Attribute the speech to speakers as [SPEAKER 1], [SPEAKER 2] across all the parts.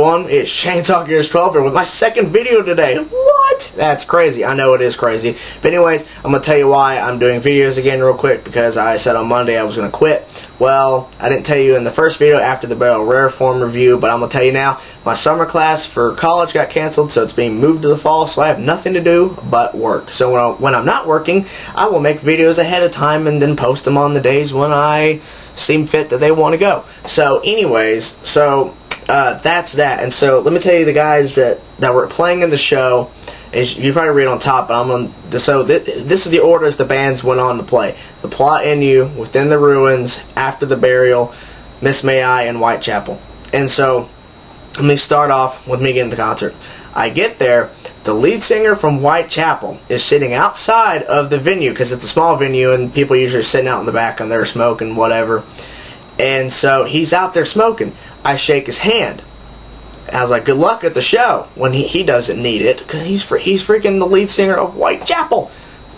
[SPEAKER 1] everyone? It's Shane Talk Years 12 here with my second video today. What? That's crazy. I know it is crazy. But anyways, I'm going to tell you why I'm doing videos again real quick, because I said on Monday I was going to quit. Well, I didn't tell you in the first video after the Barrel Rare Form review, but I'm going to tell you now. My summer class for college got canceled, so it's being moved to the fall, so I have nothing to do but work. So when I'm not working, I will make videos ahead of time and then post them on the days when I seem fit that they want to go. So anyways, that's that. And so let me tell you the guys that were playing in the show. You probably read on top, but this is the order as the bands went on to play. The Plot in You, Within the Ruins, After the Burial, Miss May I, and Whitechapel. And so let me start off with me getting to the concert. I get there, the lead singer from Whitechapel is sitting outside of the venue, because it's a small venue and people usually are sitting out in the back and they're smoking, whatever. And so he's out there smoking. I shake his hand. I was like, good luck at the show, when he doesn't need it, because he's freaking the lead singer of Whitechapel.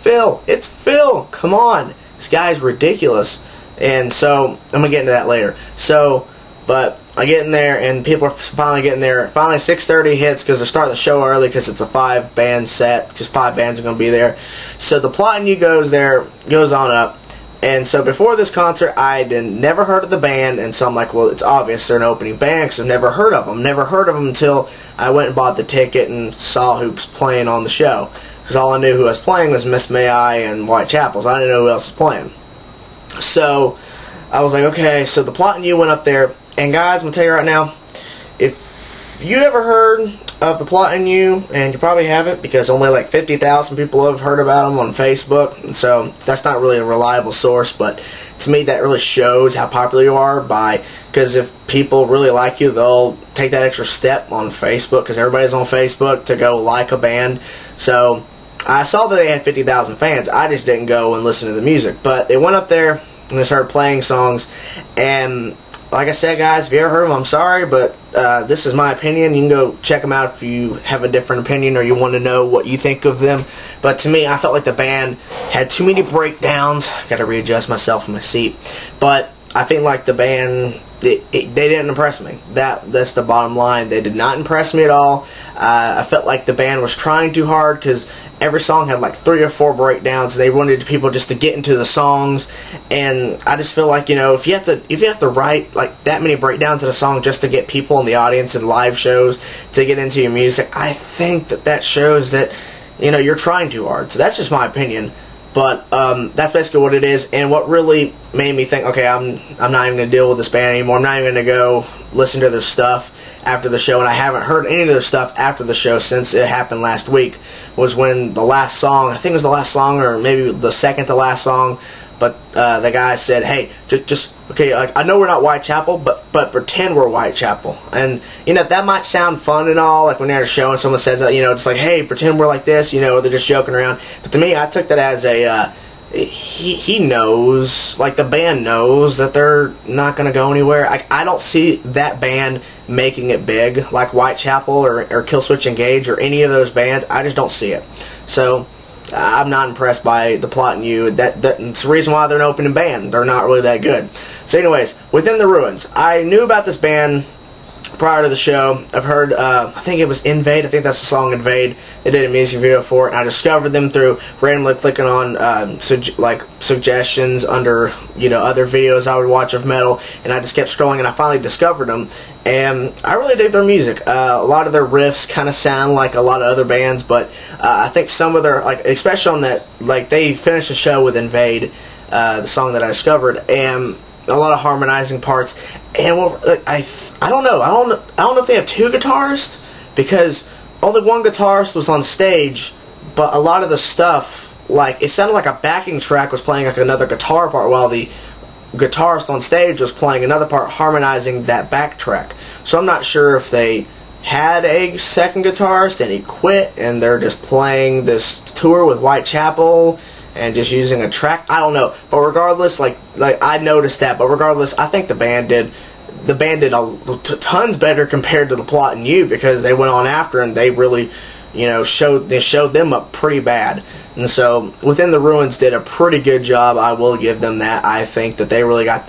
[SPEAKER 1] Phil, it's Phil, come on. This guy's ridiculous. And so, I'm going to get into that later. So, but I get in there, and people are finally getting there. Finally, 6:30 hits, because they're starting the show early, because it's a 5-band set. Just 5 bands are going to be there. So the Plot in You goes on up. And so before this concert, I had never heard of the band, and so I'm like, well, it's obvious they're an opening band, because I've never heard of them. Never heard of them until I went and bought the ticket and saw who was playing on the show. Because all I knew who was playing was Miss May I and Whitechapel, so I didn't know who else was playing. So I was like, okay, so the Plot in You went up there. And guys, I'm going to tell you right now, if you ever heard of the Plot in You, and you probably haven't, because only like 50,000 people have heard about them on Facebook, and so that's not really a reliable source, but to me that really shows how popular you are, because if people really like you, they'll take that extra step on Facebook, because everybody's on Facebook, to go like a band. So I saw that they had 50,000 fans. I just didn't go and listen to the music, but they went up there and they started playing songs, and like I said, guys, if you ever heard of them, I'm sorry, but this is my opinion. You can go check them out if you have a different opinion or you want to know what you think of them. But to me, I felt like the band had too many breakdowns. Got to readjust myself in my seat. But I think like the band, they didn't impress me. That's the bottom line. They did not impress me at all. I felt like the band was trying too hard, because every song had like 3 or 4 breakdowns. They wanted people just to get into the songs, and I just feel like, you know, if you have to write like that many breakdowns in a song just to get people in the audience and live shows to get into your music, I think that shows that, you know, you're trying too hard. So that's just my opinion. But that's basically what it is. And what really made me think, okay, I'm not even going to deal with this band anymore. I'm not even going to go listen to their stuff after the show. And I haven't heard any of their stuff after the show since it happened last week, was when the last song, I think it was the last song, or maybe the second to last song, but the guy said, hey, just okay, I know we're not Whitechapel, but pretend we're Whitechapel. And, you know, that might sound fun and all, like when you're at a show and someone says that, you know, it's like, hey, pretend we're like this, you know, they're just joking around. But to me, I took that as a, he knows, like the band knows that they're not going to go anywhere. I don't see that band making it big, like Whitechapel or Killswitch Engage or any of those bands. I just don't see it. So I'm not impressed by the Plot in You. That's the reason why they're an opening band. They're not really that good. So anyways, Within the Ruins. I knew about this band prior to the show. I've heard, I think it was Invade. I think that's the song Invade. They did a music video for it, and I discovered them through randomly clicking on suggestions under, you know, other videos I would watch of metal, and I just kept scrolling, and I finally discovered them, and I really dig their music. A lot of their riffs kind of sound like a lot of other bands, but I think some of their, like, especially on that, like, they finished the show with Invade, the song that I discovered, and a lot of harmonizing parts, and I don't know if they have 2 guitarists, because only one guitarist was on stage, but a lot of the stuff, like, it sounded like a backing track was playing like another guitar part, while the guitarist on stage was playing another part, harmonizing that back track. So I'm not sure if they had a second guitarist and he quit and they're just playing this tour with Whitechapel and just using a track. I don't know. But regardless, like I noticed that. But regardless, I think the band did tons better compared to the Plot in You, because they went on after and they really, you know, showed them up pretty bad. And so Within the Ruins did a pretty good job. I will give them that. I think that they really got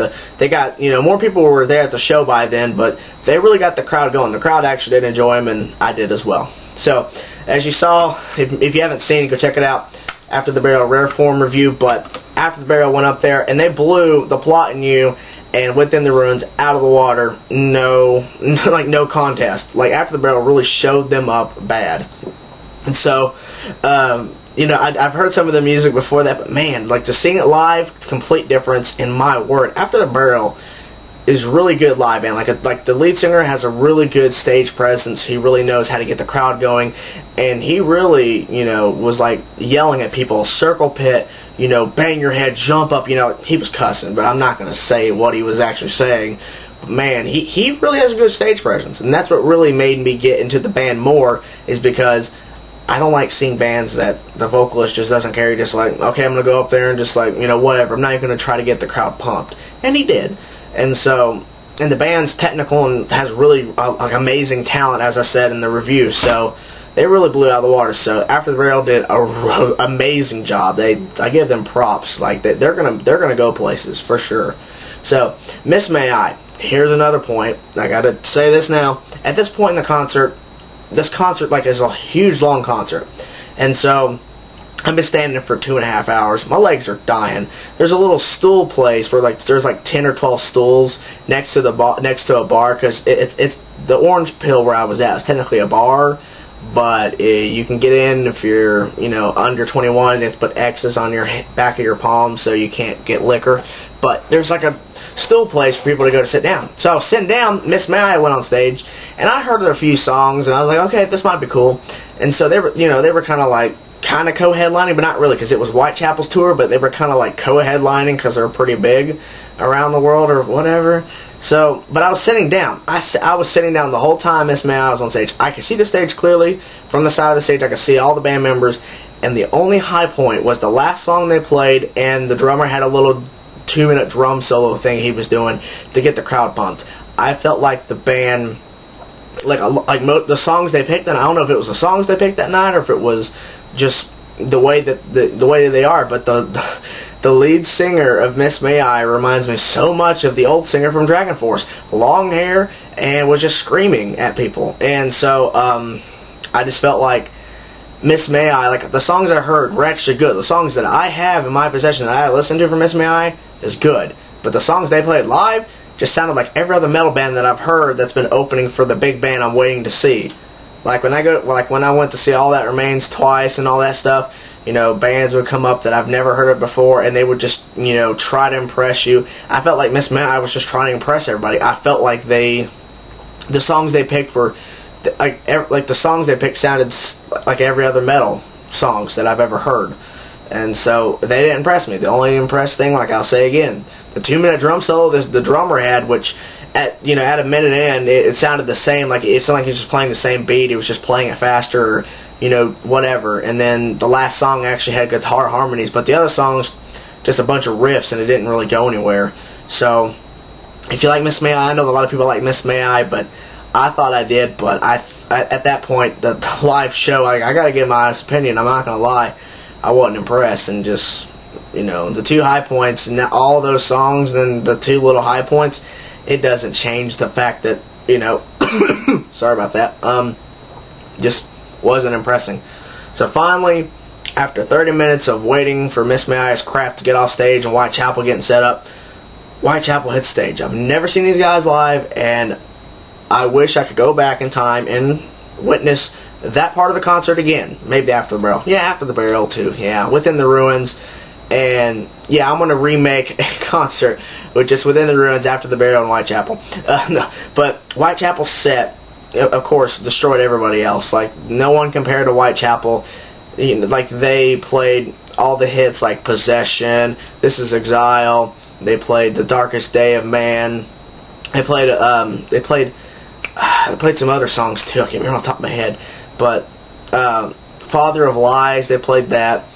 [SPEAKER 1] more people were there at the show by then, but they really got the crowd going. The crowd actually did enjoy them, and I did as well. So as you saw, if you haven't seen it, go check it out. After the Burial rare form review. But After the Burial went up there and they blew The Plot in You and Within the Ruins out of the water. No contest. Like, After the Burial really showed them up bad. And so I've heard some of the music before that, but man, like, to sing it live, complete difference. In my word, After the Burial is really good live band. Like the lead singer has a really good stage presence. He really knows how to get the crowd going, and he really, was like yelling at people, circle pit, bang your head, jump up. He was cussing, but I'm not going to say what he was actually saying. But man, he really has a good stage presence, and that's what really made me get into the band more, is because I don't like seeing bands that the vocalist just doesn't care. Just like, okay, I'm going to go up there and just like, whatever. I'm not even going to try to get the crowd pumped. And he did. And the band's technical and has really amazing talent, as I said in the review. So they really blew it out of the water. So After the Burial did an amazing job. I give them props. Like, they're gonna go places for sure. So Miss May I. Here's another point. I gotta say this now. At this point in the concert, this concert is a huge long concert, and so I've been standing for 2.5 hours. My legs are dying. There's a little stool place where there's 10 or 12 stools next to a bar, because it's the Orange Pill where I was at. It's technically a bar, but you can get in if you're under 21. It's put X's on your back of your palm so you can't get liquor. But there's a stool place for people to go to sit down. So I was sitting down. Miss May I went on stage, and I heard a few songs, and I was like, okay, this might be cool. And so they were kind of co-headlining, but not really, because it was WhiteChapel's tour, but they were kind of co-headlining because they're pretty big around the world or whatever. So, but I was sitting down. I was sitting down the whole time Miss May I was on stage. I could see the stage clearly. From the side of the stage, I could see all the band members, and the only high point was the last song they played, and the drummer had a little 2-minute drum solo thing he was doing to get the crowd pumped. I felt like the band, the songs they picked, and I don't know if it was the songs they picked that night or if it was just the way that they are, but the lead singer of Miss May I reminds me so much of the old singer from Dragon Force. Long hair, and was just screaming at people. And so I just felt like Miss May I, the songs I heard were actually good. The songs that I have in my possession that I listened to from Miss May I is good, but the songs they played live just sounded like every other metal band that I've heard that's been opening for the big band I'm waiting to see. When I went to see All That Remains twice and all that stuff, bands would come up that I've never heard of before, and they would just, try to impress you. I felt like Miss May I was just trying to impress everybody. I felt like the songs they picked were, the songs they picked sounded like every other metal songs that I've ever heard. And so they didn't impress me. The only impressed thing, I'll say again, the 2-minute drum solo the drummer had, which at a minute in, it sounded the same. It sounded like he was just playing the same beat. He was just playing it faster, whatever. And then the last song actually had guitar harmonies, but the other songs, just a bunch of riffs, and it didn't really go anywhere. So if you like Miss May I know a lot of people like Miss May I, but I thought I did. But at that point, the live show, I got to give my honest opinion. I'm not going to lie. I wasn't impressed, and just, the 2 high points, and all those songs, and the 2 little high points, it doesn't change the fact that, sorry about that, just wasn't impressing. So finally, after 30 minutes of waiting for Miss May I's crap to get off stage and WhiteChapel getting set up, WhiteChapel hit stage. I've never seen these guys live, and I wish I could go back in time and witness that part of the concert again. Maybe After the Burial. Yeah, After the Burial too. Yeah, Within the Ruins. And yeah, I'm going to remake a concert with just Within the Ruins, After the Burial, and WhiteChapel. No, but WhiteChapel's set, of course, destroyed everybody else. No one compared to WhiteChapel. They played all the hits like Possession, This Is Exile. They played The Darkest Day of Man. They played some other songs too. I can't remember off the top of my head. But Father of Lies, they played that.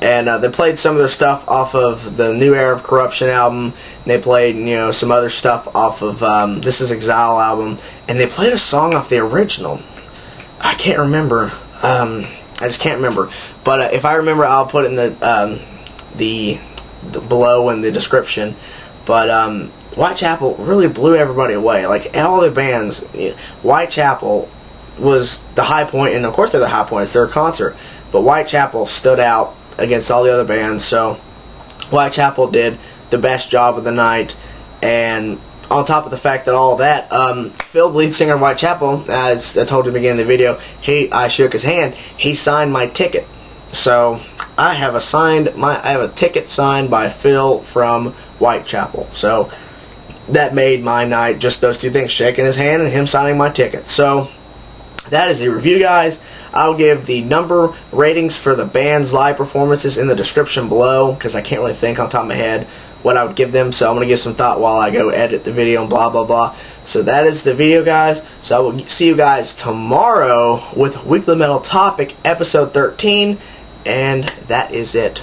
[SPEAKER 1] And they played some of their stuff off of the New Era of Corruption album. And they played, some other stuff off of This Is Exile album. And they played a song off the original. I can't remember. I just can't remember. But if I remember, I'll put it in the below in the description. But WhiteChapel really blew everybody away. Like, all the bands, WhiteChapel was the high point, and of course they're the high point. It's their concert. But WhiteChapel stood out against all the other bands. So WhiteChapel did the best job of the night. And on top of the fact that all of that, Phil, lead singer of WhiteChapel, as I told you at the beginning of the video, I shook his hand. He signed my ticket. So I have a ticket signed by Phil from WhiteChapel. So that made my night, just those two things, shaking his hand and him signing my ticket. So that is the review, guys. I'll give the number ratings for the band's live performances in the description below, because I can't really think on top of my head what I would give them. So I'm going to give some thought while I go edit the video and blah blah blah. So that is the video, guys. So I will see you guys tomorrow with Weekly Metal Topic episode 13, and that is it.